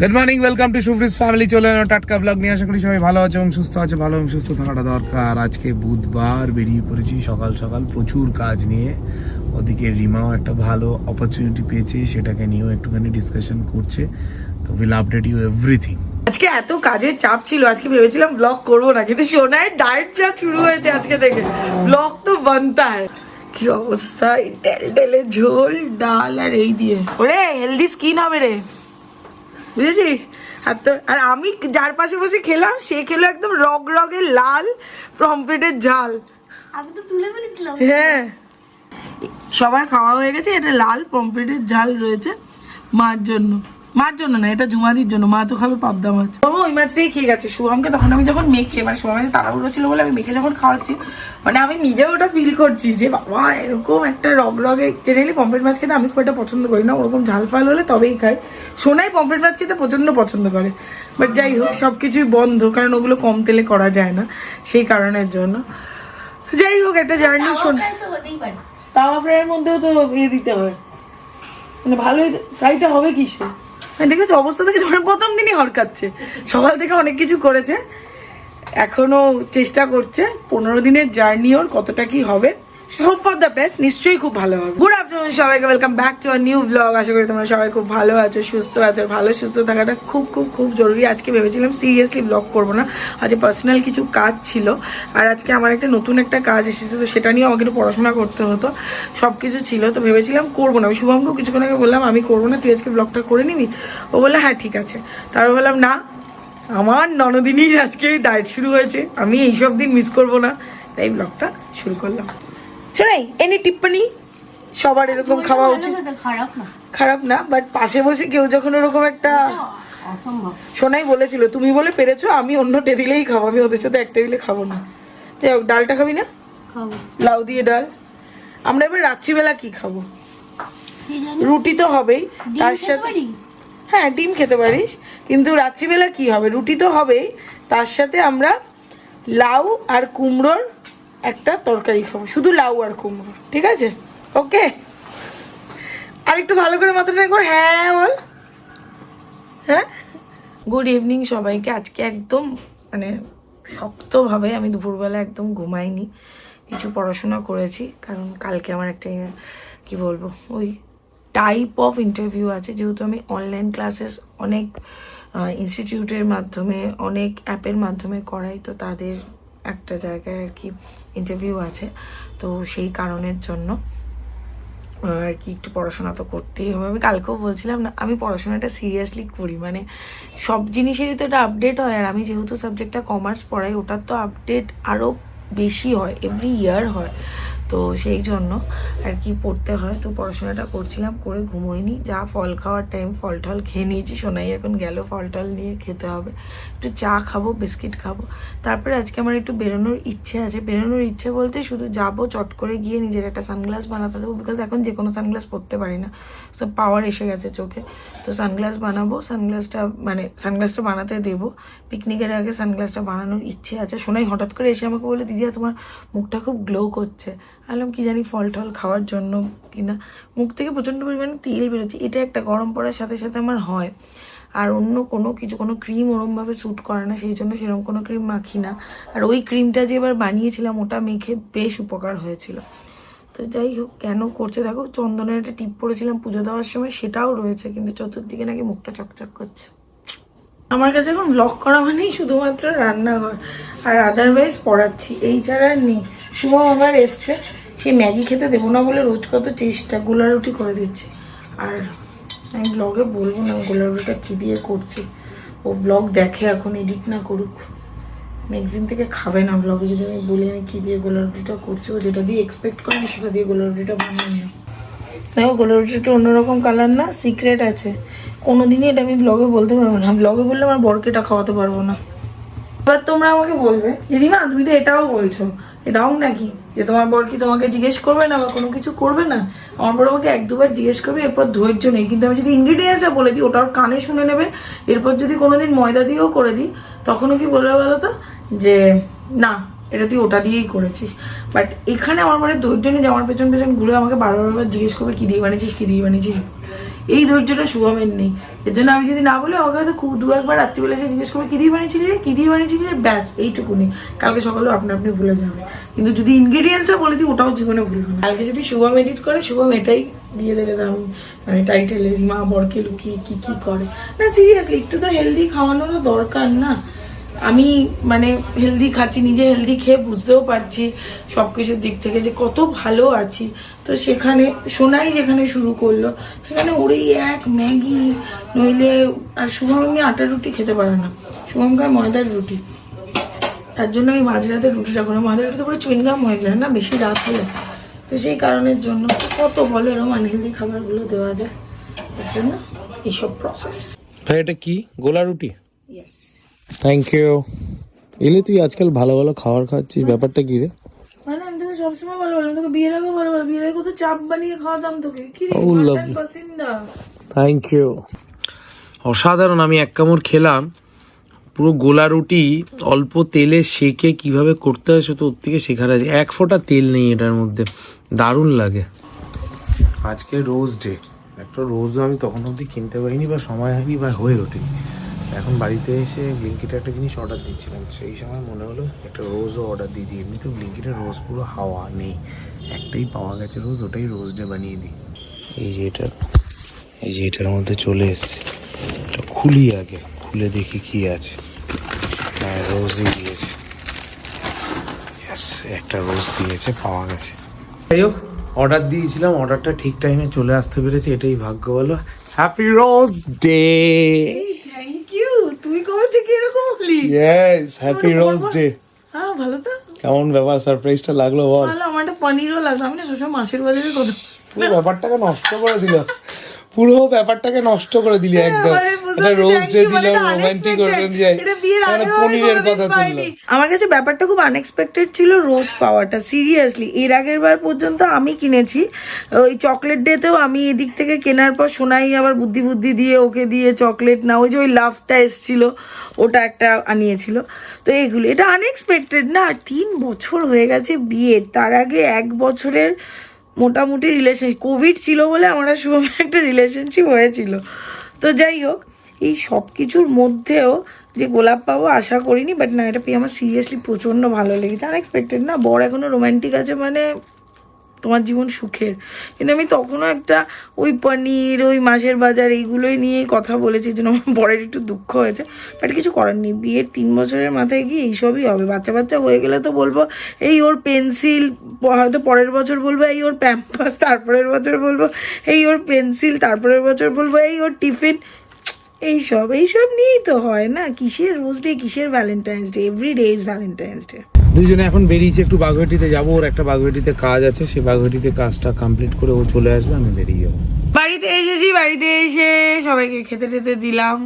Good morning, welcome to Shubhrij family. চলে এলো টাটকা ব্লগ নিয়ে। আশা করি সবাই ভালো আছে এবং সুস্থ আছে। ভালো এবং সুস্থ থাকাটা দরকার। আজকে বুধবার, বেরিয়ে পড়েছি সকাল সকাল প্রচুর কাজ নিয়ে। ওদিকে রিমাও একটা ভালো অপরচুনিটি পেয়েছে, সেটাকে নিয়েও একটুখানি ডিসকাশন করছে। তো উইল আপডেট ইউ এভরিথিং। আজকে এত কাজের চাপ ছিল, আজকে ভেবেছিলাম ব্লগ করবো না, কিন্তু সোনায় ডায়েট চাপ শুরু হয়েছে আজকে থেকে। ব্লগ তো বানতা হয়। কি অবস্থা, টেল টেলে ঝোল ডাল আর এই দিয়ে, ওরে হেলদি স্কিন হবে রে, বুঝেছিস? আর আমি যার পাশে বসে খেলাম, সে খেলো একদম রগ রগের লাল পমফ্রেটের ঝাল। আমি তো তুলে ফেলেছিলাম। হ্যাঁ, সবার খাওয়া হয়ে গেছে। এটা লাল পমফ্রেটের ঝাল রয়েছে মার জন্য। মার জন্য না, এটা ঝুমাদির জন্য। মা তো খাবে পাবদা মাছ। বাবা ওই মাছটাই খেয়ে গেছে। শুভমকে তখন আমি যখন মেখে, মানে শুভম মাঝে তাড়াহুড়ো ছিল বলে আমি মেখে যখন খাওয়াচ্ছি, মানে আমি নিজেও ওটা ফিল করছি যে বাবা এরকম একটা রগ রগে। জেনারেলি পমফ্রেট মাছ খেতে আমি খুব একটা পছন্দ করি না, ওরকম ঝাল ফাল হলে তবেই খাই। সোনাই পমফ্রেট মাছ খেতে প্রচণ্ড পছন্দ করে, বাট যাই হোক সব কিছুই বন্ধ, কারণ ওগুলো কম তেলে করা যায় না, সেই কারণের জন্য। যাই হোক, একটা জার্নি। শোন, তাওয়া ফ্রাইয়ের মধ্যেও তো দিতে হয়, মানে ভালোই ফ্রাইটা হবে কিসে। দেখেছো অবস্থা থেকে, যখন প্রথম দিনই হড়কাচ্ছে। সকাল থেকে অনেক কিছু করেছে, এখনো চেষ্টা করছে। 15 দিনের জার্নি ওর কতটা কি হবে। হোপ ফর দ্য বেস্ট, নিশ্চয়ই খুব ভালো হবে। গুড আফটারনুন সবাইকে, welcome back to our new blog. আশা করি তোমরা সবাই খুব ভালো আছো, সুস্থ আছো। ভালো সুস্থ থাকাটা খুব খুব খুব জরুরি। আজকে ভেবেছিলাম সিরিয়াসলি ব্লগ করবো না, আজকে পার্সোনাল কিছু কাজ ছিল। আর আজকে আমার একটা নতুন একটা কাজ এসেছে, তো সেটা নিয়ে আমাকে একটু পড়াশোনা করতে হতো, সব কিছু ছিল। তো ভেবেছিলাম করবো না। আমি শুভমকেও কিছুক্ষণ আগে বললাম আমি করবো না, তুই আজকে ব্লগটা করে নিবি। ও বললো হ্যাঁ ঠিক আছে। তারপর বললাম না, আমার ননদিনীর আজকে ডায়েট শুরু হয়েছে, আমি এইসব দিন মিস করবো না, তাই ব্লগটা শুরু করলাম। শোনাই এনি টিপ্পনি, সবার এরকম খাওয়া উচিত, খারাপ না, বাট পাশে বসে কেউ যখন ওরকম একটা। সোনাই বলেছিল তুমি বলে পেরেছো, আমি অন্য টেবিলেই খাবো, আমি ওদের সাথে এক টেবিলে খাবো না। যাই হোক, ডালটা খাবি না? লাউ দিয়ে ডাল। আমরা এবার রাত্রিবেলা কি খাবো? রুটি তো হবেই, তার সাথে হ্যাঁ ডিম খেতে পারিস, কিন্তু রাত্রিবেলা কি হবে? রুটি তো হবেই, তার সাথে আমরা লাউ আর কুমড়োর একটা তরকারি খাবো, শুধু লাউ আর কুমড়ো, ঠিক আছে? ওকে, আর একটু ভালো করে মাথাটা একবার হ্যাঁ বল। হ্যাঁ, গুড ইভিনিং সবাইকে। আজকে একদম মানে শক্তভাবে আমি দুপুরবেলা একদম ঘুমাইনি, কিছু পড়াশোনা করেছি, কারণ কালকে আমার একটা কি বলবো ওই টাইপ অফ ইন্টারভিউ আছে। যেহেতু আমি অনলাইন ক্লাসেস অনেক ইনস্টিটিউটের মাধ্যমে, অনেক অ্যাপের মাধ্যমে করাই, তো তাদের একটা জায়গায় আর কি ইন্টারভিউ আছে, তো সেই কারণের জন্য আর কি একটু পড়াশোনা তো করতেই হবে। আমি কালকেও বলছিলাম না, আমি পড়াশোনাটা সিরিয়াসলি করি, মানে সব জিনিসেরই তো এটা আপডেট হয়। আর আমি যেহেতু সাবজেক্টটা কমার্স পড়াই, ওটার তো আপডেট আরও বেশি হয়, এভরি ইয়ার হয়, তো সেই জন্য আর কি পড়তে হয়। তো পড়াশোনাটা করছিলাম, করে ঘুমোইনি। যা ফল খাওয়ার টাইম ফল টল খেয়ে নিয়েছি। সোনাই এখন গেল ফল টল নিয়ে খেতে হবে, একটু চা খাবো, বিস্কিট খাবো। তারপরে আজকে আমার একটু বেরোনোর ইচ্ছে আছে। বেরোনোর ইচ্ছে বলতে শুধু যাবো, চট করে গিয়ে নিজের একটা সানগ্লাস বানাতে দেবো, বিকজ এখন যে কোনো সানগ্লাস পরতে পারি না, সব পাওয়ার এসে গেছে চোখে। তো সানগ্লাস বানাবো, সানগ্লাসটা বানাতে দেবো। পিকনিকের আগে সানগ্লাসটা বানানোর ইচ্ছে আছে। সোনাই হঠাৎ করে এসে আমাকে বলে দিদিয়া তোমার মুখটা খুব গ্লো করছে। আলাম কি জানি ফল টল খাওয়ার জন্য কিনা, মুখ থেকে প্রচণ্ড পরিমাণে তেল বেরোচ্ছে। এটা একটা গরম পড়ার সাথে সাথে আমার হয়। আর অন্য কোনো কিছু, কোনো ক্রিম ওরমভাবে স্যুট করে না, সেই জন্য সেরকম কোনো ক্রিম মাখি না। আর ওই ক্রিমটা যে এবার বানিয়েছিলাম, ওটা মেখে বেশ উপকার হয়েছিল। তো যাই হোক, কেন করছে দেখো, চন্দনের একটা টিপ পরেছিলাম পুজো দেওয়ার সময়, সেটাও রয়েছে, কিন্তু চতুর্দিকে নাকি মুখটা চকচক করছে। আমার কাছে এখন ব্লগ করা মানেই শুধুমাত্র রান্নাঘর, আর আদারওয়াইজ পড়াচ্ছি, এই ছাড়া আর নেই। শুভম আবার এসছে, সে ম্যাগি খেতে দেবো না বলে রোজ কত চেষ্টা, গোলা রুটি করে দিচ্ছে। আর আমি ব্লগে বলবো না গোলা রুটিটা কী দিয়ে করছি, ও ব্লগ দেখে, এখন এডিট না করুক। ম্যাগজিন থেকে খাবে না ব্লগে যদি আমি বলি আমি কী দিয়ে গোলা রুটিটা করছি। ও যেটা দিয়ে এক্সপেক্ট করে আমি সেটা দিয়ে গোলা রুটিটা বানাই না। দেখো গোলা রুটিটা অন্যরকম কালার না, সিক্রেট আছে। কোনোদিনই এটা আমি ব্লগে বলতে পারবো না, ব্লগে বললে আমার বরকে এটা খাওয়াতে পারবো না। এবার তোমরা আমাকে বলবে দিদিমা তুমি তো এটাও বলছো, এটাও নাকি যে তোমার বর কি তোমাকে জিজ্ঞেস করবে না বা কোনো কিছু করবে না? আমার বর আমাকে 1-2বার জিজ্ঞেস করবে, এরপর ধৈর্য নেই। কিন্তু আমি যদি ইনগ্রিডিয়েন্টসটা বলে দিই, ওটাও কানে শুনে নেবে। এরপর যদি কোনোদিন ময়দা দিয়েও করে দিই, তখনও কি বলবে বলো তো, যে না এটা তুই ওটা দিয়েই করেছিস। বাট এখানে আমার বরের ধৈর্য নেই যে আমার পেছন পেছন ঘুরে আমাকে বারবার জিজ্ঞেস করবে কী দিয়ে বানিয়েছিস, কী দিয়ে বানিয়েছিস। এই ধৈর্যটা শুভমের নেই। এর জন্য আমি যদি না বলি ওকে হয়তো খুব দু একবার রাত্রিবেলা এসে জিজ্ঞেস করবে কী দিয়ে বানিয়েছিলি রে, কী দিয়ে বানিয়েছিলি রে, ব্যাস এইটুকুনি। কালকে সকালেও আপনি আপনি ভুলে যাবে। কিন্তু যদি ইনগ্রিডিয়েন্টসটা বলে দিই ওটাও জীবনে ভুলবে না। কালকে যদি শুভম এডিট করে শুভম এটাই দিয়ে দেবে দাম, মানে টাইটেলে মা বরকে লুকিয়ে কী কী করে। না সিরিয়াসলি একটু তো হেলদি খাওয়ানোরও দরকার না। আমি মানে হেলদি খাচ্ছি, নিজে হেলদি খেয়ে বুঝতেও পারছি সব কিছুর দিক থেকে যে কত ভালো আছি। তো সেখানে সোনাই যেখানে শুরু করলো সেখানে ওরই এক ম্যাগি নইলে, আর শুভম এমনি আটার রুটি খেতে পারে না, শুভম খায় ময়দার রুটি। তার জন্য আমি মাঝরাতে রুটিটা করে, ময়দার রুটি পুরো চুইনগাম হয়ে যায় না বেশি রাত হলে, তো সেই কারণের জন্য কত বলো এরকম আনহেলদি খাবারগুলো দেওয়া যায়, এর জন্য এইসব প্রসেস। ভাই এটা কি গোলা রুটি? ইয়েস। Thank you. এলে তুই আজকাল ভালো ভালো খাবার খাচ্ছিস, ব্যাপারটা কি রে? মানে আমি তোকে সবসময় ভালো বললাম, তোকে বিয়ের আগেও ভালো বললাম, বিয়ের আগে কত চাপ বানিয়ে খাওয়াতাম তোকে। কি রে Oh, মাটন lovely. পছন্দ? Thank you. অসাধারণ। আমি এক কামড় খেলাম, পুরো গোলা রুটি অল্প তেলে সেকে কিভাবে করতে হয় সে তো ওর থেকে শেখার আছে। এক ফোঁটা তেল নেই এটার মধ্যে, দারুণ লাগে। আজকে রোজ ডে, একটা রোজও আমি তখন অবধি কিনতে পারিনি বা সময় হয়নি বা হয়ে ওঠেনি। এখন বাড়িতে এসে ব্লিঙ্কিটে একটা জিনিস অর্ডার দিচ্ছিলাম, সেই সময় মনে হলো একটা রোজও অর্ডার দিয়ে দিই। এমনি তো ব্লিঙ্কিটের রোজ পুরো হাওয়া নেই, একটাই পাওয়া গেছে রোজ, ওটাই রোজ ডে বানিয়ে দিই। এই যে এটার মধ্যে চলে এসছে, এটা খুলি আগে, খুলে দেখি কি আছে। হ্যাঁ রোজই দিয়েছে, একটা রোজ দিয়েছে, পাওয়া গেছে। যাই হোক অর্ডার দিয়েছিলাম, অর্ডারটা ঠিক টাইমে চলে আসতে পেরেছে, এটাই ভাগ্য বলো। Happy rose day. Thank you. তুই কবে থেকে এরকম হলি? Yes, happy rose day. হ্যাঁ ভালো তো। কেমন ব্যাপার, সারপ্রাইজটা লাগলো বল? ভালো, আমার একটা পনিরও লাগতো। আমি না সবসময় মাসের বাজারে কথা পুরো ব্যাপারটাকে নষ্ট করে দিল, পুরো ব্যাপারটাকে নষ্ট করে দিলি একদম। এটা রোজ ডে দিল, রোমান্টিক করলেন যায়, মানে পনিরের কথা তুললো। আমার কাছে ব্যাপারটা খুব আনএক্সপেক্টেড ছিল রোজ পাওয়াটা, সিরিয়াসলি। এর আগের বার পর্যন্ত আমি কিনেছি, ওই চকলেট ডেতেও আমি এদিক থেকে কেনার পর সোনাই আবার বুদ্ধি বুদ্ধি দিয়ে ওকে দিয়ে চকলেট না, ওই যে ওই লাভটা এসছিল ওটা একটা আনিয়েছিল। তো এইগুলো এটা আনএক্সপেক্টেড না। আর 3 বছর হয়ে গেছে বিয়ের, তার আগে 1 বছরের মোটামুটি রিলেশন, কোভিড ছিল বলে আমরা শুভ একটা রিলেশনশিপ হয়েছিল। তো যাই হোক, এই সব কিছুর মধ্যেও যে গোলাপ পাবো আশা করিনি, বাট না এটা পেয়ে আমার সিরিয়াসলি প্রচণ্ড ভালো লেগেছে। আনএক্সপেক্টেড না, বর এখনও রোম্যান্টিক আছে মানে তোমার জীবন সুখের। কিন্তু আমি তখনও একটা ওই পনির, ওই মাসের বাজার এইগুলোই নিয়েই কথা বলেছি, যেন আমার বরের একটু দুঃখ হয়েছে। বাট কিছু করার নেই, বিয়ের 3 বছরের মাথায় গিয়ে এইসবই হবে। বাচ্চা বাচ্চা হয়ে গেলে তো বলবো এই ওর পেন্সিল, হয়তো পরের বছর বলবো এই ওর প্যাম্পাস, তারপরের বছর বলবো এই ওর পেন্সিল, তারপরের বছর বলবো এই ওর টিফিন। এইসব নিয়েই তো হয় না। কিসের রোজ ডে, কিসের Valentine's day, every day is Valentine's day. দুইজনে এখন বেরিয়েছে একটু বাগুইআটিতে যাবো, ওর একটা বাগুইআটিতে কাজ আছে, সেই বাগুইআটিতে কাজটা কমপ্লিট করে ও চলে আসবে, আমি বেরিয়ে যাবো। বাড়িতে এসেছি, বাড়িতে এসে সবাইকে খেতে টেতে দিলাম,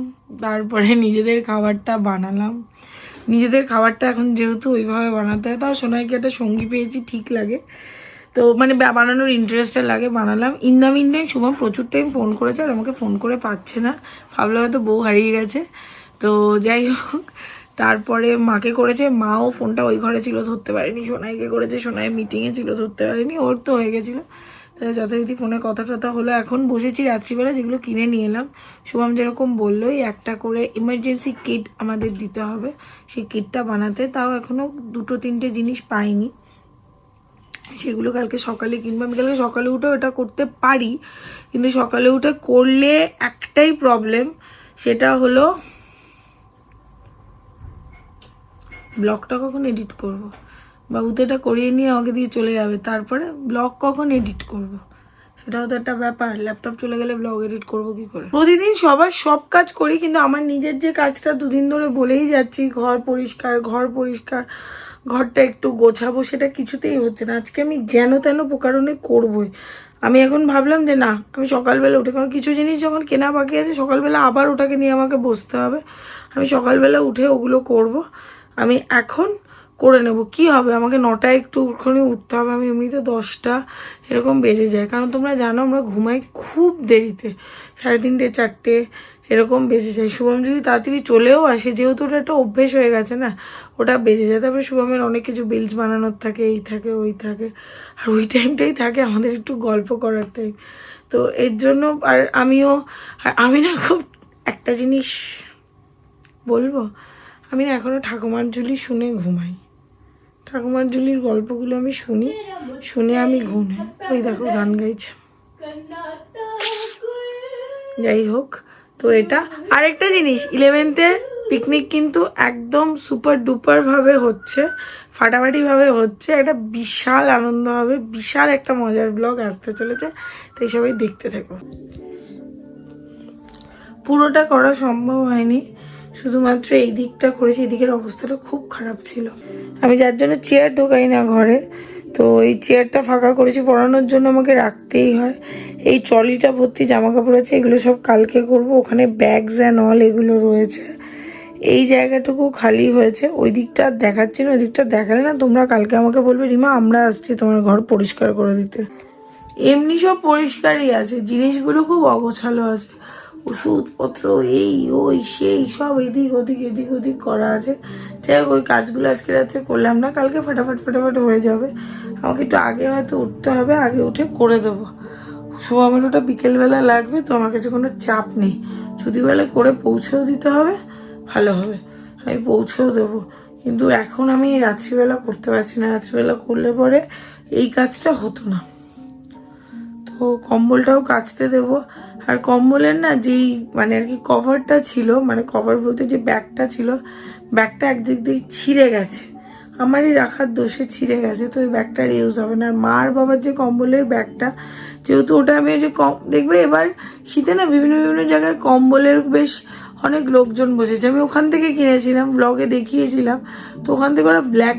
তারপরে নিজেদের খাবারটা বানালাম। নিজেদের খাবারটা এখন যেহেতু ওইভাবে বানাতে হয়, তাও সোনাইকে একটা সঙ্গী পেয়েছি, ঠিক লাগে। তো মানে বানানোর ইন্টারেস্টটা লাগে, বানালাম। In the meantime Shubham প্রচুর টাইম ফোন করেছে, আর আমাকে ফোন করে পাচ্ছে না, ভাবলো হয়তো বউ হারিয়ে গেছে। তো যাই হোক, তারপরে মাকে করেছে, মাও ফোনটা ওই ঘরে ছিল ধরতে পারেনি। সোনাইকে করেছে, সোনাই মিটিংয়ে ছিল ধরতে পারেনি, ওর তো হয়ে গেছিলো। তাই যথারীতি ফোনে কথা টথা হলো। এখন বসেছি রাত্রিবেলা, যেগুলো কিনে নিয়ে এলাম শুভম যেরকম বললো, একটা করে ইমার্জেন্সি কিট আমাদের দিতে হবে, সেই কিটটা বানাতে। তাও এখনও 2-3টে জিনিস পাইনি, সেগুলো কালকে সকালে কিনবো। আমি কালকে সকালে উঠেও এটা করতে পারি, কিন্তু সকালে উঠে করলে একটাই প্রবলেম, সেটা হলো ব্লগটা কখন এডিট করব। বাবু তো এটা করিয়ে নিয়ে আমাকে দিয়ে চলে যাবে, তারপরে ব্লগ কখন এডিট করব, সেটাও তো একটা ব্যাপার। ল্যাপটপ চলে গেলে ব্লগ এডিট করব কি করে। প্রতিদিন সবার সব কাজ করি, কিন্তু আমার নিজের যে কাজটা 2 দিন ধরে বলেই যাচ্ছি, ঘর পরিষ্কার, ঘরটা একটু গোছাবো, সেটা কিছুতেই হচ্ছে না। আজকে আমি যেন তেন প্রকারণে করবোই। আমি এখন ভাবলাম যে না, আমি সকালবেলা উঠে, কারণ কিছু জিনিস যখন কেনা বাকি আছে সকালবেলা আবার ওটাকে নিয়ে আমাকে বসতে হবে, আমি সকালবেলা উঠে ওগুলো করব। আমি এখন করে নেব, কি হবে, আমাকে 9টায় একটুখানি উঠতে হবে। আমি এমনিতে 10টা এরকম বেজে যায়, কারণ তোমরা জানো আমরা ঘুমাই খুব দেরিতে, 3:30 4টে এরকম বেজে যায়। শুভম যদি তাড়াতাড়ি চলেও আসে, যেহেতু ওটা একটা অভ্যেস হয়ে গেছে না, ওটা বেজে যায়। তারপরে শুভমের অনেক কিছু বিলস বানানোর থাকে, এই থাকে ওই থাকে, আর ওই টাইমটাই থাকে আমাদের একটু গল্প করার টাইম। তো তো এর জন্য আর আমি না খুব একটা জিনিস বলবো, আমি না এখনো ঠাকুমার ঝুলি শুনে ঘুমাই। ঠাকুমার ঝুলির গল্পগুলো আমি শুনে আমি ঘুমাই। ওই দেখো গান গাইছে। যাই হোক, তো এটা আরেকটা জিনিস, 11th-এর পিকনিক কিন্তু একদম সুপার ডুপার ভাবে হচ্ছে, ফাটাফাটি ভাবে হচ্ছে। একটা বিশাল আনন্দ হবে, বিশাল একটা মজার ব্লগ আসতে চলেছে, তাই সবাই দেখতে থাকো। পুরোটা করা সম্ভব হয়নি, শুধুমাত্র এই দিকটা করেছি। এদিকের অবস্থাটা খুব খারাপ ছিল, আমি যার জন্য চেয়ার ঢোকাই না ঘরে। তো এই চেয়ারটা ফাঁকা করেছি, পড়ানোর জন্য আমাকে রাখতেই হয়। এই ট্রলিটা ভর্তি জামা কাপড় আছে, এগুলো সব কালকে করব। ওখানে ব্যাগস অ্যান্ড অল এগুলো রয়েছে। এই জায়গাটুকু খালি হয়েছে, ওই দিকটা আর দেখাচ্ছি না। ওই দিকটা দেখালে না তোমরা কালকে আমাকে বলবে রিমা আমরা আসছি তোমার ঘর পরিষ্কার করে দিতে। এমনি সব পরিষ্কারই আছে, জিনিসগুলো খুব অগোছালো আছে। ওষুধপত্র এই ওই সেই সব এদিক ওদিক করা আছে। যাই হোক, ওই কাজগুলো আজকে রাত্রে করলাম না, কালকে ফাটাফাট হয়ে যাবে। আমাকে একটু আগে হয়তো উঠতে হবে, আগে উঠে করে দেবো। আমার ওটা বিকেলবেলা লাগবে, তো আমার কাছে কোনো চাপ নেই। যদি বেলা করে পৌঁছেও দিতে হবে ভালো হবে, আমি পৌঁছেও দেবো। কিন্তু এখন আমি রাত্রিবেলা করতে পারছি না, রাত্রিবেলা করলে পরে এই কাজটা হতো না। তো কম্বলটাও কাচতে দেবো। আর কম্বলের না যেই মানে আর কি কভারটা ছিল, মানে কভার বলতে যে ব্যাগটা ছিল, ব্যাগটা একদিক দিয়ে ছিঁড়ে গেছে, আমারই রাখার দোষে ছিঁড়ে গেছে। তো ওই ব্যাগটার ইউজ হবে না। আর মার বাবার যে কম্বলের ব্যাগটা, যেহেতু ওটা আমি ওই যে দেখবে এবার শীতে না বিভিন্ন জায়গায় কম্বলের বেশ অনেক লোকজন বসেছে, আমি ওখান থেকে কিনেছিলাম, ব্লগে দেখিয়েছিলাম। তো ওখান থেকে ওরা ব্যাগ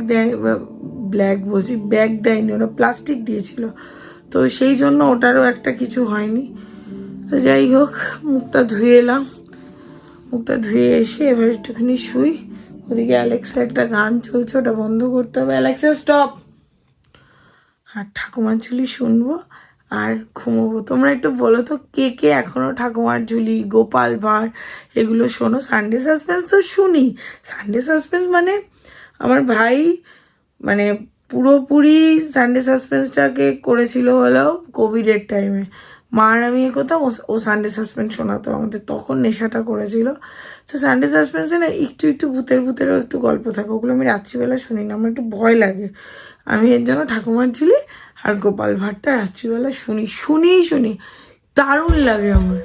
দেয়নি, ওরা প্লাস্টিক দিয়েছিল। তো সেই জন্য ওটারও একটা কিছু হয়নি। তো যাই হোক, মুখটা ধুয়ে এলাম, মুখটা ধুয়ে এসে এবার একটুখানি শুই। ওদিকে অ্যালেক্সা একটা গান চলছে, ওটা বন্ধ করতে হবে। Alexa stop. আর ঠাকুমার ঝুলি শুনবো আর ঘুমোবো। তোমরা একটু বলো তো কে কে এখনো ঠাকুমার ঝুলি, গোপাল ভাঁড় এগুলো শোনো? সানডে সাসপেন্স তো শুনি। সানডে সাসপেন্স মানে আমার ভাই মানে পুরোপুরি সানডে সাসপেন্সটাকে করেছিল হলো কোভিডের টাইমে। মার আমি এ কথা, ও সানডে সাসপেন্স শোনাতো আমাদের, তখন নেশাটা করেছিল। তো সানডে সাসপেন্সে না একটু ভূতেরও একটু গল্প থাকে, ওগুলো আমি রাত্রিবেলা শুনি না, আমার একটু ভয় লাগে। আমি এর জন্য ঠাকুমার ঝুলি আর গোপাল ভাঁড়টা রাত্রিবেলা শুনি, দারুণ লাগে আমার।